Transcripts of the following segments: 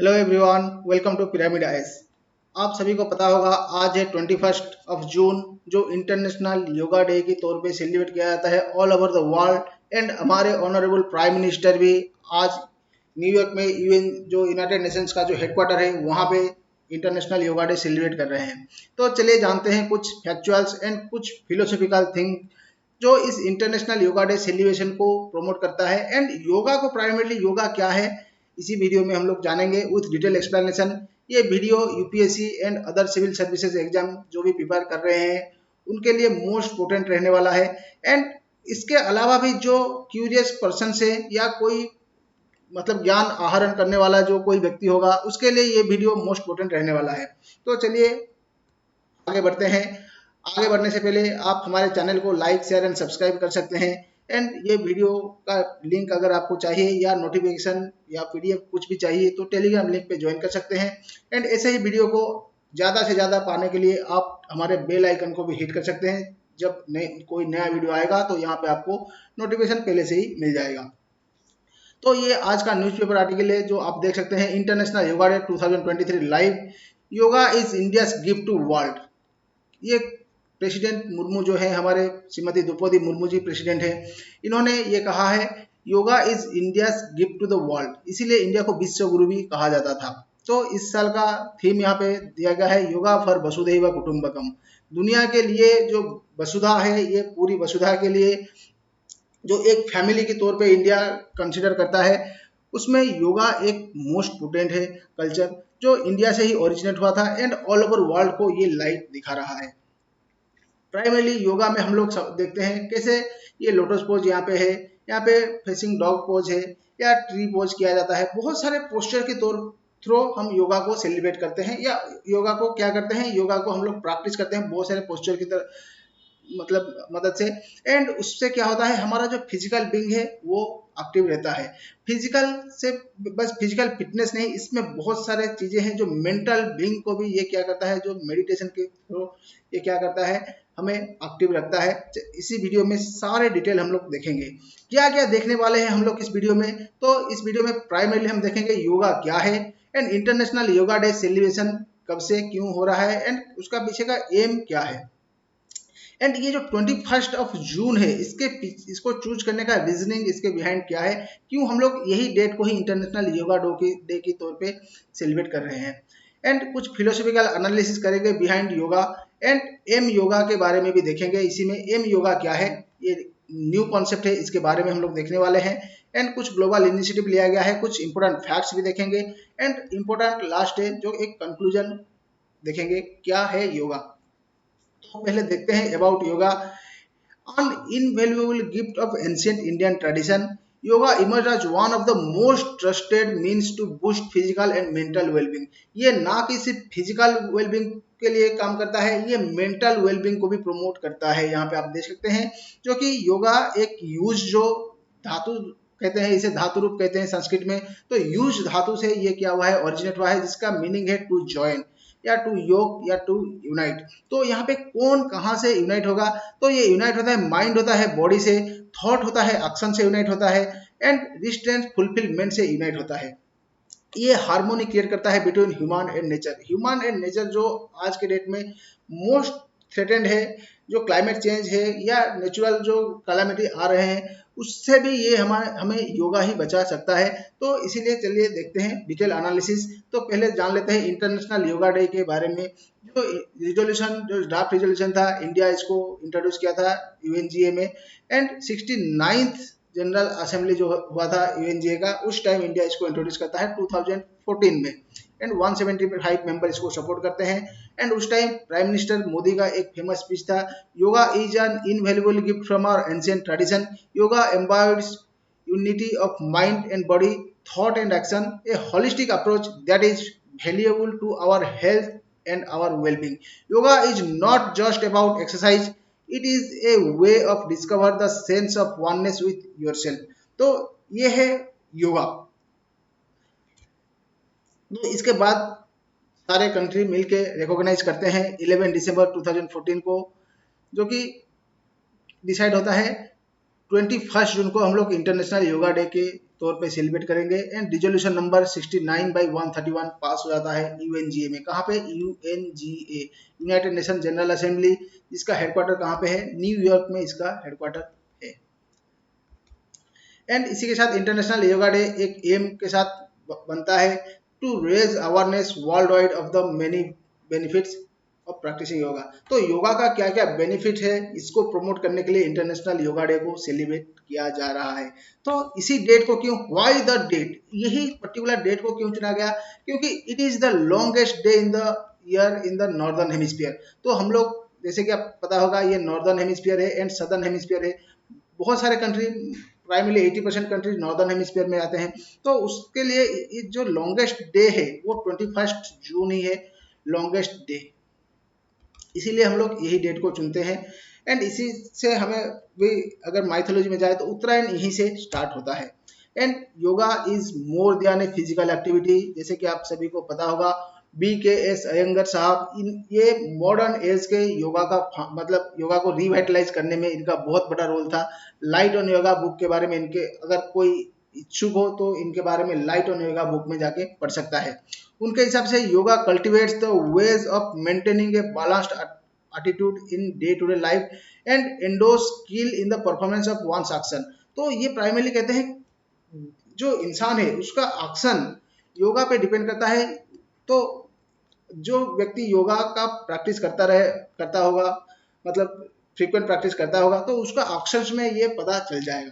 Hello everyone, welcome to Pyramid IAS. आप सभी को पता होगा आज है 21 जून, जो इंटरनेशनल योगा डे के तौर पे सेलिब्रेट किया जाता है all over the world. And हमारे ऑनरेबल प्राइम मिनिस्टर भी आज न्यूयॉर्क में यूएन जो यूनाइटेड नेशंस का जो हेडक्वार्टर है वहाँ पे इंटरनेशनल योगा डे सेलिब्रेट कर रहे हैं। तो चलिए जानते हैं कुछ फैक्चुअल्स एंड कुछ फिलोसॉफिकल थिंग जो इस इंटरनेशनल योगा डे सेलिब्रेशन को प्रमोट करता है। एंड योगा को प्राइमरली योगा क्या है इसी वीडियो में हम लोग जानेंगे विथ डिटेल एक्सप्लेनेशन। ये video UPSC and other civil services exam जो भी प्रिपेयर कर रहे हैं उनके लिए मोस्ट इम्पोर्टेंट रहने वाला है। एंड इसके अलावा भी जो क्यूरियस पर्सन से या कोई मतलब ज्ञान आहरण करने वाला जो कोई व्यक्ति होगा उसके लिए ये वीडियो मोस्ट इम्पोर्टेंट रहने वाला है। तो चलिए आगे बढ़ते हैं। आगे बढ़ने से पहले आप हमारे चैनल को लाइक शेयर एंड सब्सक्राइब कर सकते हैं। एंड ये वीडियो का लिंक अगर आपको चाहिए या नोटिफिकेशन या पीडीएफ कुछ भी चाहिए तो टेलीग्राम लिंक पे ज्वाइन कर सकते हैं। एंड ऐसे ही वीडियो को ज़्यादा से ज़्यादा पाने के लिए आप हमारे बेल आइकन को भी हिट कर सकते हैं। जब कोई नया वीडियो आएगा तो यहाँ पे आपको नोटिफिकेशन पहले से ही मिल जाएगा। तो ये आज का न्यूज़पेपर आर्टिकल है जो आप देख सकते हैं, international yoga day 2023 live, yoga is India's gift to world. ये प्रेसिडेंट मुर्मू जो है, हमारे श्रीमती द्रौपदी मुर्मू जी प्रेसिडेंट है, इन्होंने ये कहा है yoga is India's gift to the world, इसीलिए इंडिया को विश्व गुरु भी कहा जाता था। तो इस साल का थीम यहाँ पे दिया गया है योगा फॉर वसुधैव कुटुंबकम। दुनिया के लिए जो वसुधा है, ये पूरी वसुधा के लिए जो एक फैमिली के तौर पे इंडिया कंसिडर करता है, उसमें योगा एक मोस्ट इम्पोर्टेंट है कल्चर जो इंडिया से ही ओरिजिनेट हुआ था एंड ऑल ओवर वर्ल्ड को ये लाइट दिखा रहा है। प्राइमरली योगा में हम लोग देखते हैं कैसे ये लोटस पोज यहाँ पे है, यहाँ पे फेसिंग डॉग पोज है या ट्री पोज किया जाता है। बहुत सारे पोस्चर के तौर थ्रू हम योगा को सेलिब्रेट करते हैं या योगा को क्या करते हैं, योगा को हम लोग प्रैक्टिस करते हैं बहुत सारे पोस्चर की तरह मतलब मदद से। एंड उससे क्या होता है, हमारा जो फिजिकल बीइंग है वो एक्टिव रहता है। फिजिकल से बस फिजिकल फिटनेस नहीं, इसमें बहुत सारे चीजें हैं जो मेंटल बीइंग को भी ये क्या करता है, जो मेडिटेशन के थ्रू ये क्या करता है, हमें एक्टिव रखता है। इसी वीडियो में सारे डिटेल हम लोग देखेंगे। क्या क्या देखने वाले हैं हम लोग इस वीडियो में, तो इस वीडियो में प्राइमरली हम देखेंगे योगा क्या है and international yoga day celebration कब से क्यों हो रहा है एंड उसका पीछे का एम क्या है। एंड ये जो 21 जून है, इसको चूज करने का रीजनिंग, इसके बिहाइंड क्या है, क्यों हम लोग यही डेट को ही इंटरनेशनल योगा डे के तौर पे सेलिब्रेट कर रहे हैं। एंड कुछ फिलोसॉफिकल एनालिसिस करेंगे behind yoga and aim yoga के बारे में भी देखेंगे। इसी में एम योगा क्या है, ये न्यू कॉन्सेप्ट है, इसके बारे में हम लोग देखने वाले हैं। एंड कुछ ग्लोबल इनिशिएटिव लिया गया है, कुछ इंपॉर्टेंट फैक्ट्स भी देखेंगे एंड इंपॉर्टेंट लास्ट है जो एक कंक्लूजन देखेंगे क्या है योगा। तो पहले देखते हैं about yoga. An invaluable gift of ancient Indian tradition, yoga emerged as one of the most trusted means to boost physical and mental well-being। ये ना कि सिर्फ फिजिकल वेलबींग के लिए काम करता है, ये मेंटल वेलबींग को भी प्रमोट करता है। यहाँ पे आप देख सकते हैं जो कि योगा एक यूज जो धातु कहते हैं, इसे धातु रूप कहते हैं संस्कृत में। तो यूज धातु से ये क्या हुआ है, ओरिजिनेट हुआ है, जिसका मीनिंग है टू ज्वाइन या टू योग या टू यूनाइट। तो यहाँ पे कौन कहाँ से यूनाइट होगा, तो ये यूनाइट होता है माइंड होता है बॉडी से, थॉट होता है एक्शन से यूनाइट होता है एंड रिस्ट्रेंट फुलफिलमेंट से यूनाइट होता है। ये हार्मोनी क्रिएट करता है between human and nature. Human and nature जो आज के डेट में मोस्ट थ्रेटेंड है, जो क्लाइमेट चेंज है या नेचुरल जो कैलामिटी आ रहे हैं, उससे भी ये हमें योगा ही बचा सकता है। तो इसीलिए चलिए देखते हैं डिटेल एनालिसिस। तो पहले जान लेते हैं इंटरनेशनल योगा डे के बारे में। जो रिजोल्यूशन, जो ड्राफ्ट रिजोल्यूशन था, इंडिया इसको इंट्रोड्यूस किया था यूएनजीए में। एंड 69th जनरल असेंबली जो हुआ था यूएनजीए का, उस टाइम इंडिया इसको इंट्रोड्यूस करता है 2014 में। एंड 175 मेंबर इसको सपोर्ट करते हैं। एंड उस टाइम प्राइम मिनिस्टर मोदी का एक फेमस स्पीच था, yoga is an invaluable gift from our ancient tradition, yoga embraces unity of mind and body, thought and action, a holistic approach that is valuable to our health and our well-being। Yoga is not just about exercise, it is a way of discover the sense of oneness with yourself। तो ये है योगा। तो इसके बाद सारे country मिलके recognise करते हैं 11 दिसंबर 2014 को, जो कि डिसाइड होता है 21 जून को हम लोग इंटरनेशनल योगा डे के तौर पे सेलिब्रेट करेंगे। एंड रिजोल्यूशन नंबर 69/131 पास हो जाता है यूएनजीए में। कहाँ पे? UNGA, United nation general assembly. इसका हेडक्वार्टर कहाँ पे है? न्यूयॉर्क में इसका हेडक्वार्टर है। एंड इसी के साथ इंटरनेशनल योगा डे एक एम के साथ बनता है, to raise awareness world wide of the many benefits of practising yoga. तो योगा का क्या क्या बेनिफिट है, इसको प्रमोट करने के लिए इंटरनेशनल योगा डे को सेलिब्रेट किया जा रहा है। तो इसी डेट को क्यों, व्हाई द डेट, यही पर्टिकुलर डेट को क्यों चुना गया? क्योंकि it is the longest day in the year in the northern hemisphere. तो हम लोग, जैसे कि आप पता होगा, ये नॉर्दर्न हेमिस्फीयर है एंड सदर्न हेमिस्फीयर है। बहुत सारे country, primarily 80% countries northern hemisphere में आते हैं। तो उसके लिए जो लॉन्गेस्ट डे है वो 21 जून ही है लॉन्गेस्ट डे, इसीलिए हम लोग यही डेट को चुनते हैं। एंड इसी से हमें भी, अगर माइथोलॉजी में जाए तो उत्तरायण यहीं से स्टार्ट होता है। And yoga is more than a physical activity, जैसे कि आप सभी को पता होगा, BKS अयंगर साहब, ये मॉडर्न एज के योगा का मतलब योगा को रिवाइटलाइज करने में इनका बहुत बड़ा रोल था। लाइट ऑन योगा बुक के बारे में इनके, अगर कोई इच्छुक हो तो इनके बारे में लाइट ऑन योगा बुक में जाके पढ़ सकता है। उनके हिसाब से yoga cultivates the ways of maintaining a balanced attitude in day to day life and endows skill in the performance of one's action. तो ये प्राइमरी कहते हैं जो इंसान है उसका एक्शन योगा पे डिपेंड करता है। तो जो व्यक्ति योगा का प्रैक्टिस करता होगा, मतलब फ्रीक्वेंट प्रैक्टिस करता होगा, तो उसका एक्शंस में ये पता चल जाएगा।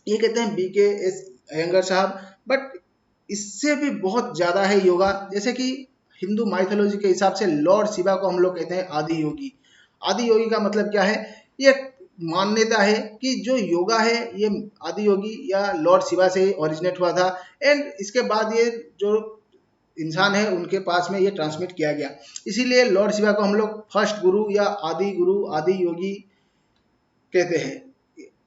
ये कहते हैं BKS अयंगर साहब। बट इससे भी बहुत ज्यादा है योगा, जैसे कि हिंदू माइथोलॉजी के हिसाब से लॉर्ड शिवा को हम लोग कहते हैं आदि योगी। आदि योगी का मतलब क्या है? ये मान्यता है कि जो योगा है ये आदि योगी या लॉर्ड शिवा से ओरिजिनेट हुआ था। एंड इसके बाद ये जो इंसान है उनके पास में ये ट्रांसमिट किया गया, इसीलिए लॉर्ड शिवा को हम लोग फर्स्ट गुरु या आदि गुरु, आदि योगी कहते हैं।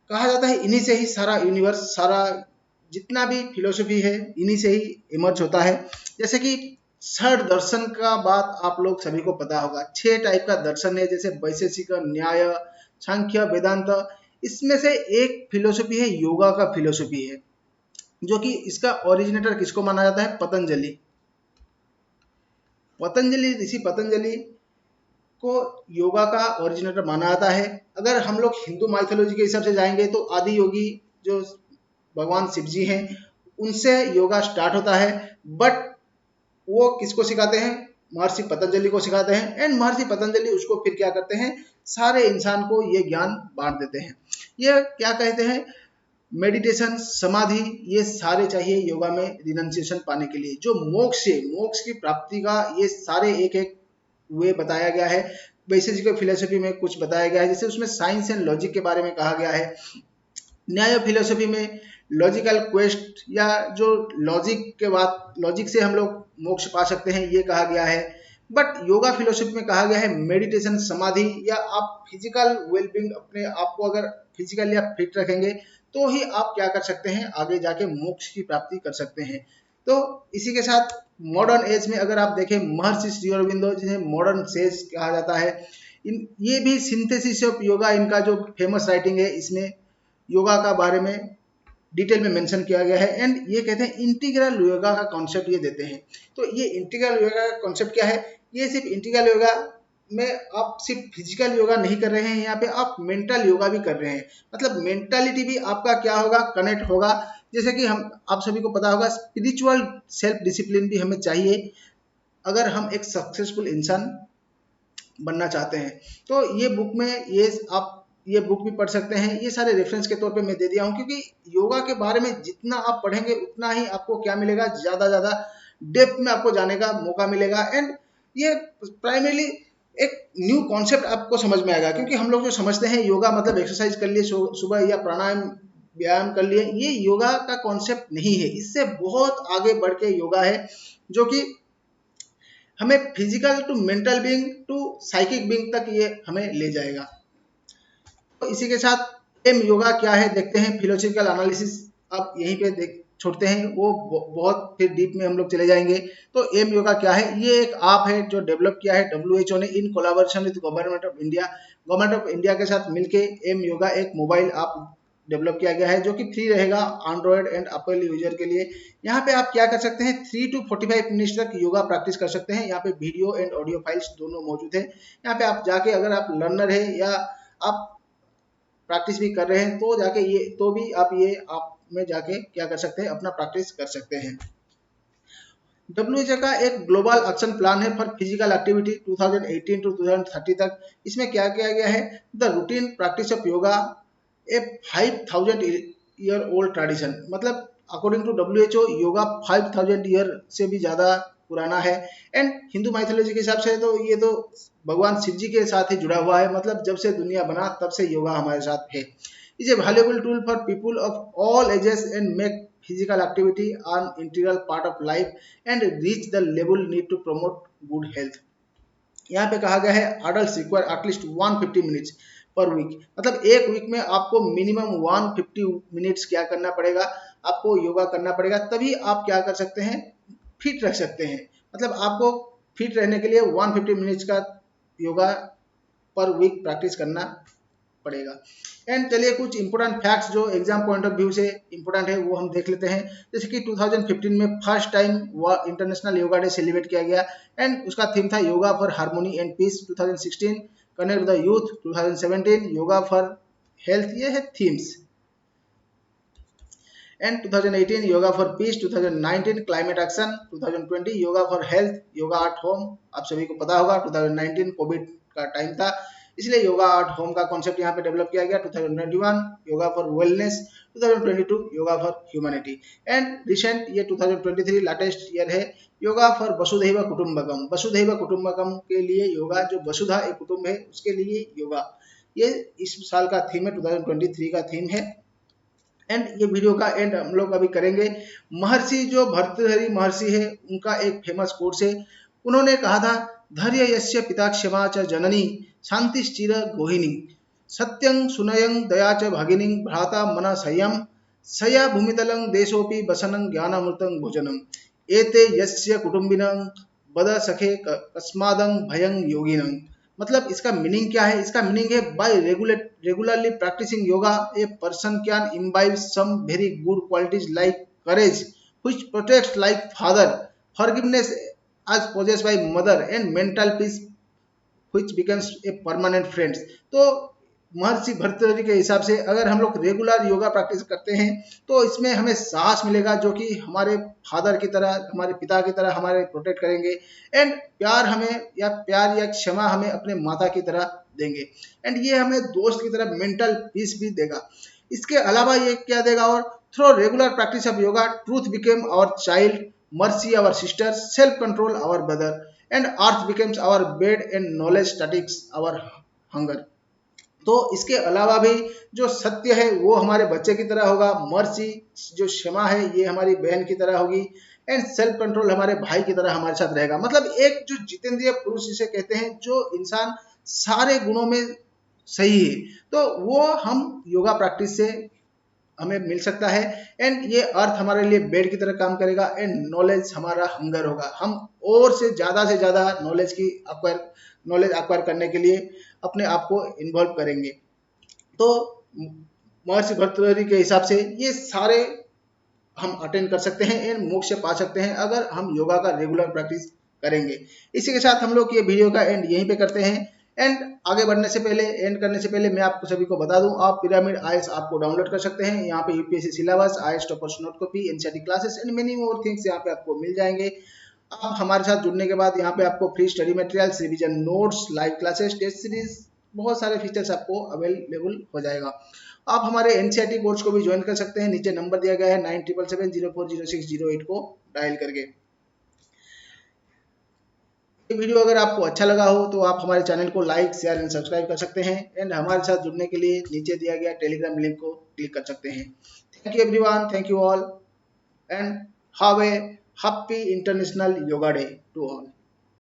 कहा जाता है इन्हीं से ही सारा यूनिवर्स, सारा जितना भी फिलोसफी है इन्हीं से ही इमर्ज होता है। जैसे कि षड दर्शन का बात आप लोग सभी को पता होगा, 6 टाइप का दर्शन है, जैसे वैशेषिक, न्याय, सांख्य, वेदांत। इसमें से एक फिलोसफी है योगा का फिलोसफी है, जो कि इसका ओरिजिनेटर किसको माना जाता है? पतंजलि। पतंजलि, ऋषि पतंजलि को योगा का ओरिजिनेटर माना जाता है। अगर हम लोग हिंदू माइथोलॉजी के हिसाब से जाएंगे तो आदि योगी जो भगवान शिव जी हैं उनसे योगा स्टार्ट होता है। बट वो किसको सिखाते हैं? महर्षि पतंजलि को सिखाते हैं। एंड महर्षि पतंजलि उसको फिर क्या करते हैं? सारे इंसान को ये ज्ञान बांट देते हैं। ये क्या कहते हैं? मेडिटेशन, समाधि, ये सारे चाहिए योगा में रिनंसिएशन पाने के लिए। जो मोक्ष है, मोक्ष की प्राप्ति का ये सारे एक एक वे बताया गया है। वैशेषिक फिलोसफी में कुछ बताया गया है, जैसे उसमें साइंस एंड लॉजिक के बारे में कहा गया है। न्याय फिलोसफी में लॉजिकल क्वेस्ट, या जो लॉजिक के बाद लॉजिक से हम लोग मोक्ष पा सकते हैं, ये कहा गया है। बट योगा फिलोसफी में कहा गया है मेडिटेशन, समाधि, या आप फिजिकल वेलबींग, अपने आप को अगर फिजिकली आप फिट रखेंगे तो ही आप क्या कर सकते हैं? आगे जाके मोक्ष की प्राप्ति कर सकते हैं। तो इसी के साथ मॉडर्न एज में अगर आप देखें, महर्षि श्री अरविंदो जिन्हें मॉडर्न सेज कहा जाता है, ये भी सिंथेसिस ऑफ योगा, इनका जो फेमस राइटिंग है, इसमें योगा का बारे में डिटेल में मेंशन किया गया है। एंड ये कहते हैं इंटीग्रल योगा का कॉन्सेप्ट ये देते हैं। तो ये इंटीग्रल योगा का कॉन्सेप्ट क्या है? ये सिर्फ इंटीग्रल योगा में आप सिर्फ फिजिकल योगा नहीं कर रहे हैं, यहाँ पे आप मेंटल योगा भी कर रहे हैं। मतलब मेंटालिटी भी आपका क्या होगा? कनेक्ट होगा। जैसे कि आप सभी को पता होगा, स्पिरिचुअल सेल्फ डिसिप्लिन भी हमें चाहिए अगर हम एक सक्सेसफुल इंसान बनना चाहते हैं। तो ये बुक में आप ये बुक भी पढ़ सकते हैं। ये सारे रेफरेंस के तौर पे मैं दे दिया हूँ, क्योंकि योगा के बारे में जितना आप पढ़ेंगे उतना ही आपको क्या मिलेगा? ज़्यादा डेप्थ में आपको जाने का मौका मिलेगा। एंड ये प्राइमरीली एक न्यू कॉन्सेप्ट आपको समझ में आएगा, क्योंकि हम लोग जो समझते हैं योगा मतलब एक्सरसाइज कर लिए सुबह, या प्राणायाम व्यायाम कर लिए, ये योगा का कॉन्सेप्ट नहीं है। इससे बहुत आगे बढ़ के योगा है, जो कि हमें physical to mental being to psychic being तक ये हमें ले जाएगा। तो इसी के साथ एम योगा क्या है देखते हैं। फिलोसफिकल एनालिसिस अब यहीं पे छोड़ते हैं, वो बहुत फिर डीप में हम लोग चले जाएंगे। तो एम योगा क्या है? ये एक ऐप है जो डेवलप किया है WHO ने in collaboration with government of India. Government of India के साथ मिलके एम योगा एक मोबाइल ऐप डेवलप किया गया है, जो कि फ्री रहेगा एंड्रॉयड एंड एप्पल यूजर के लिए। यहाँ पे आप क्या कर सकते हैं, 3 to 45 मिनट्स तक योगा प्रैक्टिस कर सकते हैं। यहाँ पे वीडियो एंड ऑडियो फाइल्स दोनों मौजूद है। यहाँ पे आप जाके, अगर आप लर्नर है या आप प्रैक्टिस भी कर रहे हैं, तो जाके ये आप में जाके क्या कर सकते हैं, अपना प्रैक्टिस कर सकते हैं। WHO का एक ग्लोबल एक्शन प्लान है फॉर फिजिकल एक्टिविटी 2018 to 2030 तक। इसमें क्या किया गया है, the routine practice of yoga a 5000 year old tradition. मतलब according to WHO yoga 5000 year से भी ज्यादा पुराना है। एंड हिंदू माइथोलॉजी के हिसाब से तो ये तो भगवान शिव जी के साथ ही जुड़ा हुआ है। मतलब जब से दुनिया बना तब से योगा हमारे साथ है। Is a valuable tool for people of all ages and make physical activity an integral part of life and reach the level need to promote good health। यहाँ पे कहा गया है adults require at least 150 minutes per week। मतलब एक week में आपको minimum 150 minutes क्या करना पड़ेगा, आपको योगा करना पड़ेगा, तभी आप क्या कर सकते हैं, फिट रह सकते हैं। मतलब आपको फिट रहने के लिए 150 मिनट्स का योगा पर वीक प्रैक्टिस करना पड़ेगा। एंड चलिए कुछ इंपोर्टेंट फैक्ट्स जो एग्जाम पॉइंट ऑफ व्यू से इंपोर्टेंट है वो हम देख लेते हैं। जैसे कि 2015 में first time international yoga day celebrate किया गया एंड उसका थीम था yoga for harmony and peace. 2016 connect the youth. 2017 yoga for health, ये है themes. And 2018 yoga for peace. 2019 climate action. 2020 yoga for health, yoga at home. आप सभी को पता होगा 2019 कोविड का टाइम था, इसलिए योगा एट होम का कॉन्सेप्ट यहाँ पे डेवलप किया गया। 2021 yoga for wellness. 2022 yoga for humanity. And recent ये 2023 लेटेस्ट ईयर है योगा फॉर वसुधैव कुटुंबकम। वसुधैव कुटुंबकम के लिए योगा, जो वसुधा एक कुटुंब है उसके लिए योगा, ये इस साल का थीम है, 2023 का थीम है। एंड ये वीडियो का एंड हम लोग अभी करेंगे। महर्षि जो भर्तृहरि महर्षि है, उनका एक फेमस कोर्स है। उन्होंने कहा था धैर्य यस्य पिता क्षमा च जननी शांतिश्चिर गोहिनी सत्यं सुनयं दया च भगिनी भ्राता मन संयम सया भूमितलं देशोपि वसनं ज्ञानामृतं भोजनम एते यस्य कुटुंबिनं बद सखे कस्मादं भयं योगिनं। मतलब इसका मीनिंग क्या है, इसका मीनिंग है by regularly practising yoga a person can imbibe some very good qualities like courage which protects like father, forgiveness as possessed by mother and mental peace which becomes a permanent friends। तो महर्षि भर्तृहरि के हिसाब से अगर हम लोग regular yoga practice करते हैं तो इसमें हमें साहस मिलेगा, जो कि हमारे फादर की तरह, हमारे पिता की तरह हमारे प्रोटेक्ट करेंगे। एंड प्यार या क्षमा हमें अपने माता की तरह देंगे। एंड ये हमें दोस्त की तरह मेंटल पीस भी देगा। इसके अलावा ये क्या देगा, और through regular practice of yoga truth became our child, mercy our sister, self control our brother, and earth becomes our bed and knowledge statics our hunger। तो इसके अलावा भी जो सत्य है वो हमारे बच्चे की तरह होगा, मर्सी जो क्षमा है ये हमारी बहन की तरह होगी, एंड सेल्फ कंट्रोल हमारे भाई की तरह हमारे साथ रहेगा। मतलब एक जो जितेंद्रिय पुरुष जिसे कहते हैं, जो इंसान सारे गुणों में सही है, तो वो हम योगा प्रैक्टिस से हमें मिल सकता है। एंड ये अर्थ हमारे लिए बेड की तरह काम करेगा एंड नॉलेज हमारा हंगर होगा। हम और से ज्यादा नॉलेज एक्वायर करने के लिए अपने आप को इन्वॉल्व करेंगे। तो महर्षि भर्तृहरि के हिसाब से ये सारे हम अटेंड कर सकते हैं एंड मोक्ष पा सकते हैं अगर हम योगा का रेगुलर प्रैक्टिस करेंगे। इसी के साथ हम लोग ये वीडियो का एंड यहीं पे करते हैं। एंड आगे बढ़ने से पहले, एंड करने से पहले मैं आपको सभी को बता दूं, आप पिरामिड आईएएस आपको डाउनलोड कर सकते हैं। यहाँ पे UPSC syllabus, IAS toppers note copy, NCERT classes and many more things यहाँ पे आपको मिल जाएंगे। आप हमारे साथ जुड़ने के बाद यहाँ पे आपको free study materials, revision notes, live classes, test series, बहुत सारे फीचर्स आपको अवेलेबल हो जाएगा। आप हमारे एनसीईआरटी कोर्स को भी ज्वाइन कर सकते हैं। नीचे नंबर दिया गया है 9777040608 को डायल करके। ये वीडियो अगर आपको अच्छा लगा हो तो आप हमारे चैनल को लाइक, शेयर एंड सब्सक्राइब कर सकते हैं। एंड हमारे साथ जुड़ने के लिए नीचे दिया गया टेलीग्राम लिंक को क्लिक कर सकते हैं। Thank you everyone, thank you all and have a happy international yoga day to all.